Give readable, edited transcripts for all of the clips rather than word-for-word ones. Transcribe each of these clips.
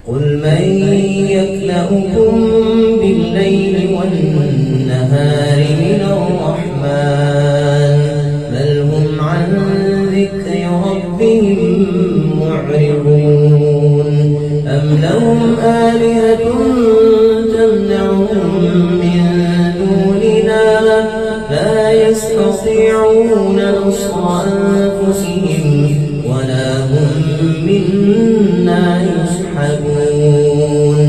قل من يكلؤكم بالليل والنهار من الرحمن بل هم عن ذكر ربهم معرضون أم لهم آلهة تمنعهم من دوننا لا يستطيعون نصر أنفسهم ولا هم منا يصحبون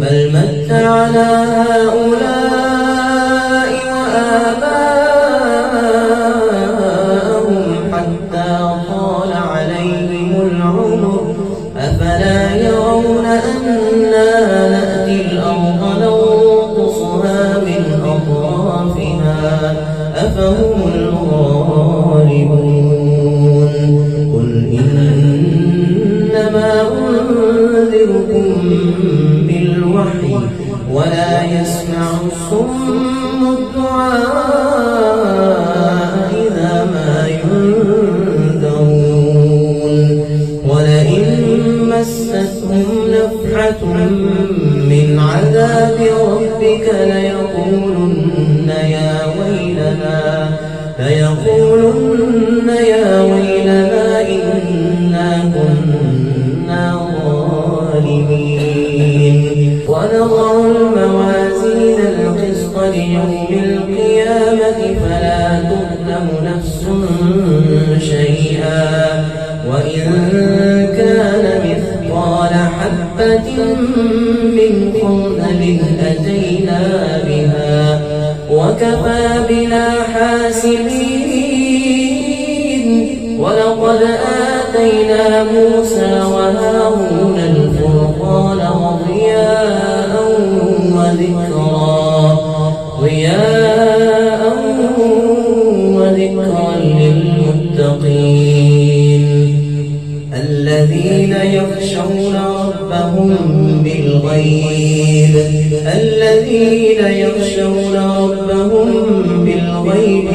بل متعنا هؤلاء وآباءهم حتى طال عليهم العمر أفلا يرون أنا نأتي الأرض ننقصها من أطرافها أفهم الغالبون قل إنما أنذركم بالوحي ولا يسمع الصم الدعاء إذا ما ينذرون ولئن مستهم نفحة من عذاب ربك ليقولن يا ويلنا إنا كنا ظالمين ونضع الموازين القسط ليوم القيامة فلا تظلم نفس شيئا وإن كان مثقال حبة من خردل أتينا بها وكفى بنا حاسبين ولقد آتينا موسى وهارون الفرقان وضياء وذكرا للمتقين الذين يخشون ربهم بالغيب